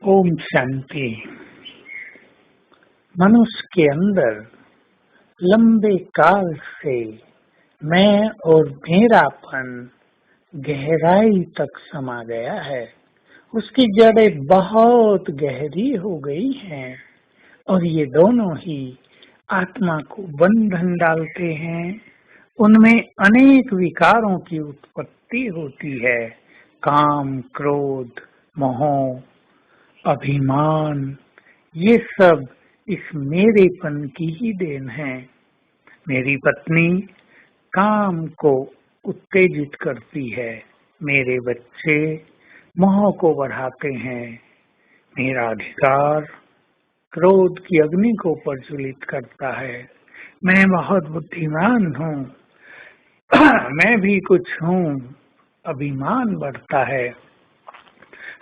ओम शांति। मनुष्य के अंदर लंबे काल से मैं और मेरापन गहराई तक समा गया है। उसकी जड़ें बहुत गहरी हो गई हैं और ये दोनों ही आत्मा को बंधन डालते हैं। उनमें अनेक विकारों की उत्पत्ति होती है। काम, क्रोध, मोह, अभिमान, ये सब इस मेरेपन की ही देन है। मेरी पत्नी काम को उत्तेजित करती है, मेरे बच्चे मोह को बढ़ाते हैं, मेरा अधिकार क्रोध की अग्नि को प्रज्वलित करता है। मैं बहुत बुद्धिमान हूँ, मैं भी कुछ हूँ, अभिमान बढ़ता है।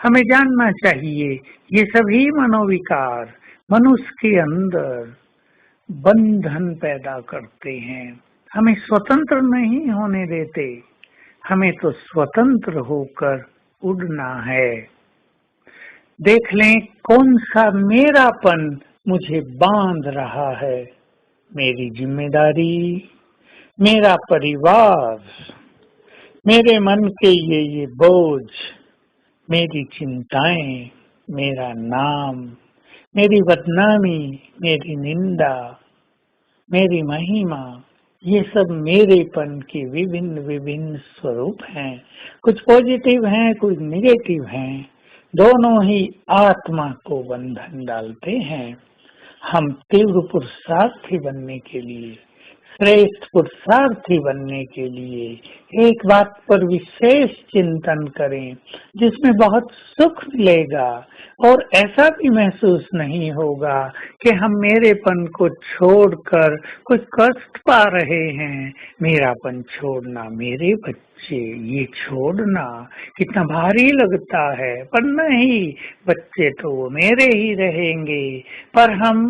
हमें जानना चाहिए ये सभी मनोविकार मनुष्य के अंदर बंधन पैदा करते हैं, हमें स्वतंत्र नहीं होने देते। हमें तो स्वतंत्र होकर उड़ना है। देख लें कौन सा मेरापन मुझे बांध रहा है। मेरी जिम्मेदारी, मेरा परिवार, मेरे मन के ये बोझ, मेरी चिंताएं, मेरा नाम, मेरी बदनामी, मेरी निंदा, मेरी महिमा, ये सब मेरेपन के विभिन्न विभिन्न स्वरूप हैं। कुछ पॉजिटिव हैं, कुछ निगेटिव हैं। दोनों ही आत्मा को बंधन डालते हैं। हम तीव्र पुरुषार्थी बनने के लिए, श्रेष्ठ पुरुषार्थी बनने के लिए एक बात पर विशेष चिंतन करें जिसमें बहुत सुख मिलेगा और ऐसा भी महसूस नहीं होगा कि हम मेरेपन को छोड़कर कुछ कष्ट पा रहे हैं। मेरापन छोड़ना, मेरे बच्चे ये छोड़ना कितना भारी लगता है, पर नहीं, बच्चे तो वो मेरे ही रहेंगे। पर हम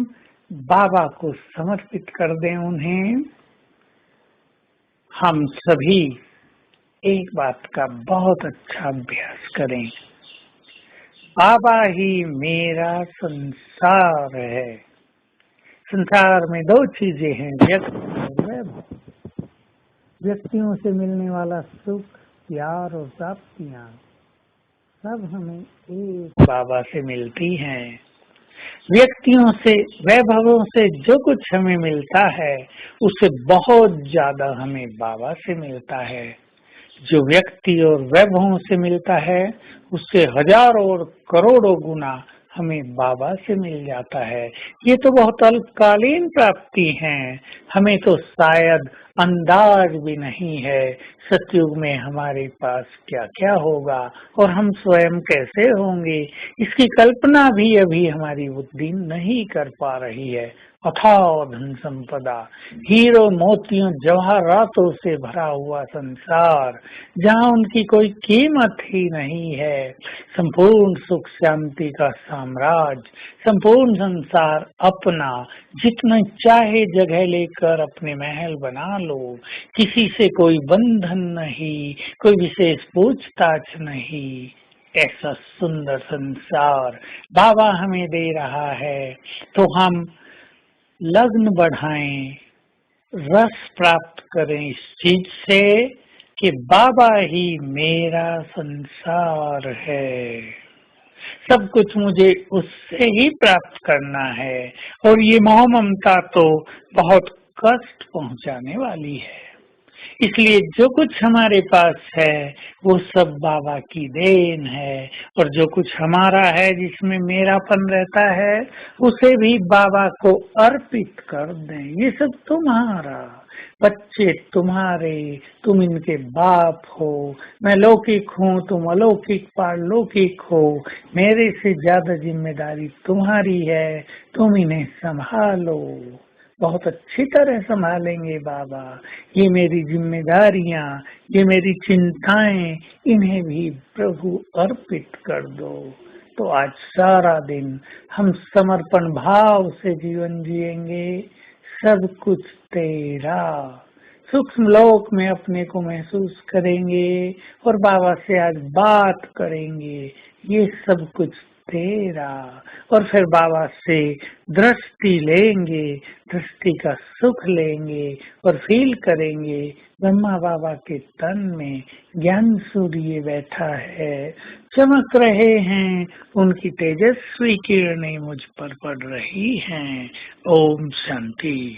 बाबा को समर्पित कर दें उन्हें। हम सभी एक बात का बहुत अच्छा अभ्यास करें। बाबा ही मेरा संसार है। संसार में दो चीजें हैं, व्यक्ति और वैभव। व्यक्तियों से मिलने वाला सुख, प्यार और प्राप्तियां सब हमें एक बाबा से मिलती हैं। व्यक्तियों से, वैभवों से जो कुछ हमें मिलता है उससे बहुत ज्यादा हमें बाबा से मिलता है। जो व्यक्ति और वैभवों से मिलता है उससे हजारों और करोड़ों गुना हमें बाबा से मिल जाता है। ये तो बहुत अल्पकालीन प्राप्ति हैं, हमें तो शायद अंदाज भी नहीं है सतयुग में हमारे पास क्या क्या होगा और हम स्वयं कैसे होंगे। इसकी कल्पना भी अभी हमारी बुद्धि नहीं कर पा रही है। अथाह धन संपदा, हीरो मोतियों जवाहरातों से भरा हुआ संसार जहाँ उनकी कोई कीमत ही नहीं है। संपूर्ण सुख शांति का साम्राज्य, संपूर्ण संसार अपना, जितना चाहे जगह लेकर अपने महल बना लो। किसी से कोई बंधन नहीं, कोई विशेष पूछताछ नहीं। ऐसा सुंदर संसार बाबा हमें दे रहा है, तो हम लग्न बढ़ाएं, रस प्राप्त करें इस चीज से कि बाबा ही मेरा संसार है। सब कुछ मुझे उससे ही प्राप्त करना है और ये मोह ममता तो बहुत कष्ट पहुंचाने वाली है। इसलिए जो कुछ हमारे पास है वो सब बाबा की देन है और जो कुछ हमारा है जिसमें मेरापन रहता है उसे भी बाबा को अर्पित कर दें। ये सब तुम्हारा, बच्चे तुम्हारे, तुम इनके बाप हो। मैं लौकिक हूँ, तुम अलौकिक पारलौकिक हो। मेरे से ज्यादा जिम्मेदारी तुम्हारी है, तुम इन्हें संभालो। बहुत अच्छी तरह संभालेंगे बाबा। ये मेरी जिम्मेदारियां, ये मेरी चिंताएं, इन्हें भी प्रभु अर्पित कर दो। तो आज सारा दिन हम समर्पण भाव से जीवन जिएंगे। सब कुछ तेरा, सूक्ष्म लोक में अपने को महसूस करेंगे और बाबा से आज बात करेंगे। ये सब कुछ तेरा। और फिर बाबा से दृष्टि लेंगे, दृष्टि का सुख लेंगे और फील करेंगे ब्रह्मा बाबा के तन में ज्ञान सूर्य बैठा है, चमक रहे हैं, उनकी तेजस्वी किरणें मुझ पर पड़ रही हैं। ओम शांति।